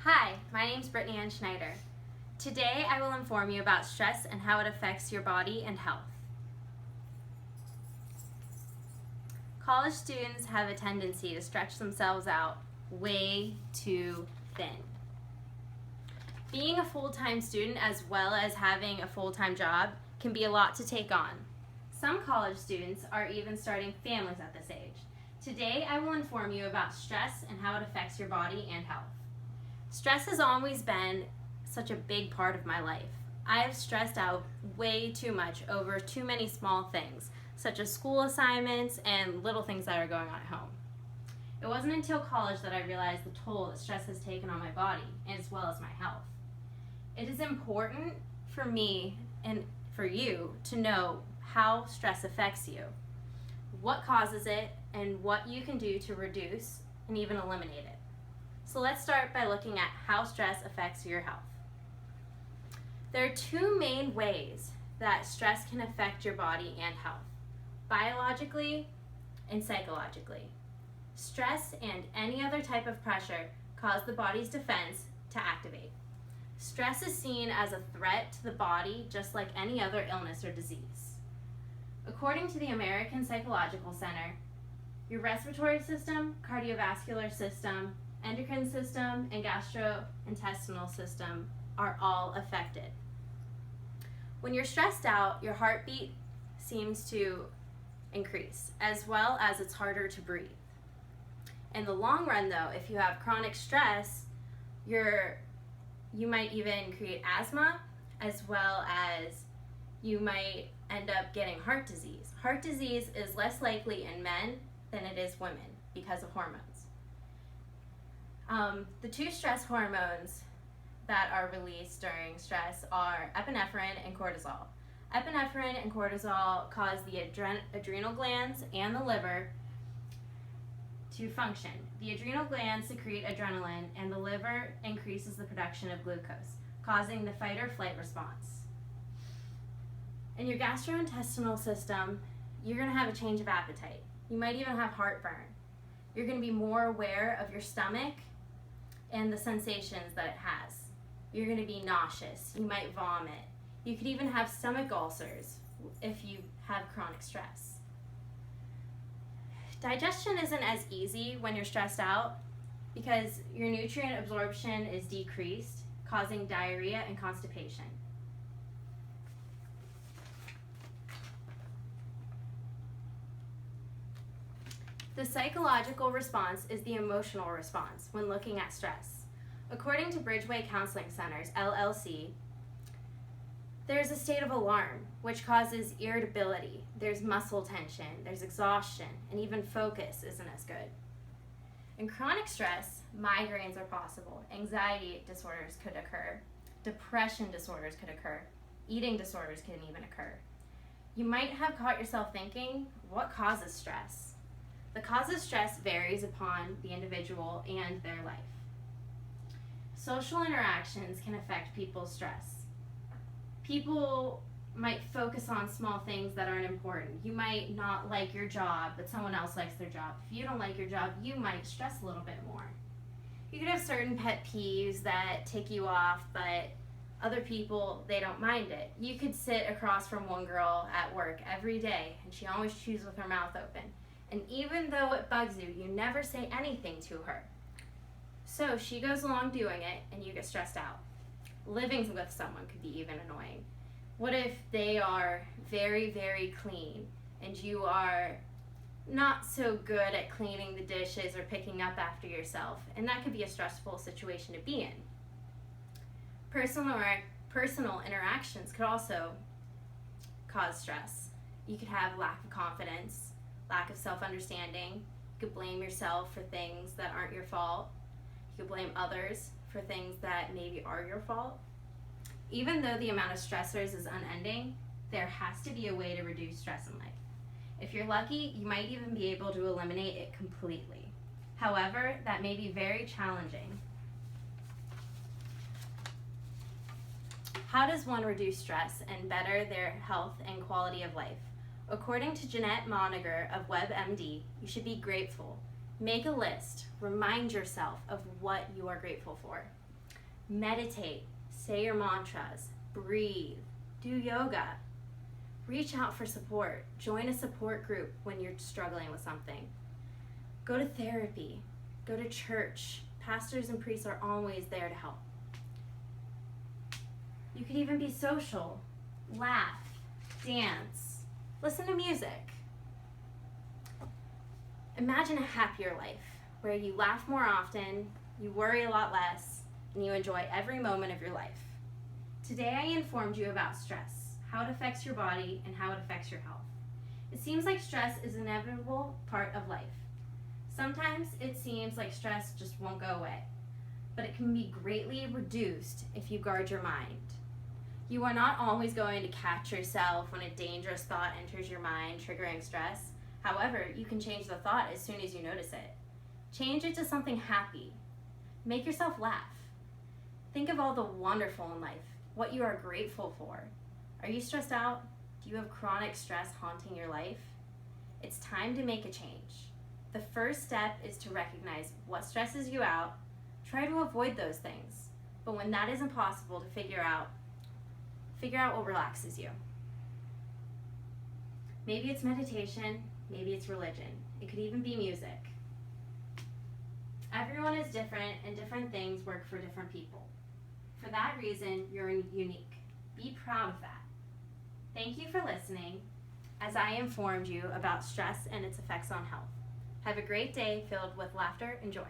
Hi, my name is Brittany Ann Schneider. Today I will inform you about stress and how it affects your body and health. College students have a tendency to stretch themselves out way too thin. Being a full-time student as well as having a full-time job can be a lot to take on. Some college students are even starting families at this age. Today I will inform you about stress and how it affects your body and health. Stress has always been such a big part of my life. I have stressed out way too much over too many small things, such as school assignments and little things that are going on at home. It wasn't until college that I realized the toll that stress has taken on my body as well as my health. It is important for me and for you to know how stress affects you, what causes it, and what you can do to reduce and even eliminate it. So let's start by looking at how stress affects your health. There are two main ways that stress can affect your body and health: biologically and psychologically. Stress and any other type of pressure cause the body's defense to activate. Stress is seen as a threat to the body just like any other illness or disease. According to the American Psychological Center, your respiratory system, cardiovascular system, endocrine system, and gastrointestinal system are all affected. When you're stressed out, your heartbeat seems to increase, as well as it's harder to breathe. In the long run though, if you have chronic stress, you might even create asthma, as well as you might end up getting heart disease. Heart disease is less likely in men than it is women because of hormones. The two stress hormones that are released during stress are epinephrine and cortisol. Epinephrine and cortisol cause the adrenal glands and the liver to function. The adrenal glands secrete adrenaline and the liver increases the production of glucose, causing the fight or flight response. In your gastrointestinal system, you're going to have a change of appetite. You might even have heartburn. You're going to be more aware of your stomach and the sensations that it has. You're going to be nauseous. You might vomit. You could even have stomach ulcers if you have chronic stress. Digestion isn't as easy when you're stressed out because your nutrient absorption is decreased, causing diarrhea and constipation. The psychological response is the emotional response when looking at stress. According to Bridgeway Counseling Centers, LLC, there's a state of alarm, which causes irritability, there's muscle tension, there's exhaustion, and even focus isn't as good. In chronic stress, migraines are possible, anxiety disorders could occur, depression disorders could occur, eating disorders can even occur. You might have caught yourself thinking, what causes stress? The cause of stress varies upon the individual and their life. Social interactions can affect people's stress. People might focus on small things that aren't important. You might not like your job, but someone else likes their job. If you don't like your job, you might stress a little bit more. You could have certain pet peeves that tick you off, but other people, they don't mind it. You could sit across from one girl at work every day, and she always chews with her mouth open. And even though it bugs you, you never say anything to her. So she goes along doing it, and you get stressed out. Living with someone could be even annoying. What if they are very, very clean, and you are not so good at cleaning the dishes or picking up after yourself? And that could be a stressful situation to be in. Personal interactions could also cause stress. You could have lack of confidence, lack of self-understanding. You could blame yourself for things that aren't your fault. You could blame others for things that maybe are your fault. Even though the amount of stressors is unending, there has to be a way to reduce stress in life. If you're lucky, you might even be able to eliminate it completely. However, that may be very challenging. How does one reduce stress and better their health and quality of life? According to Jeanette Moniger of WebMD, you should be grateful. Make a list. Remind yourself of what you are grateful for. Meditate, say your mantras, breathe, do yoga. Reach out for support. Join a support group when you're struggling with something. Go to therapy, go to church. Pastors and priests are always there to help. You could even be social, laugh, dance, listen to music. Imagine a happier life where you laugh more often, you worry a lot less, and you enjoy every moment of your life. Today I informed you about stress, how it affects your body, and how it affects your health. It seems like stress is an inevitable part of life. Sometimes it seems like stress just won't go away, but it can be greatly reduced if you guard your mind. You are not always going to catch yourself when a dangerous thought enters your mind, triggering stress. However, you can change the thought as soon as you notice it. Change it to something happy. Make yourself laugh. Think of all the wonderful in life, what you are grateful for. Are you stressed out? Do you have chronic stress haunting your life? It's time to make a change. The first step is to recognize what stresses you out. Try to avoid those things. But when that is impossible, to figure out what relaxes you. Maybe it's meditation, maybe it's religion. It could even be music. Everyone is different and different things work for different people. For that reason, you're unique. Be proud of that. Thank you for listening as I informed you about stress and its effects on health. Have a great day filled with laughter and joy.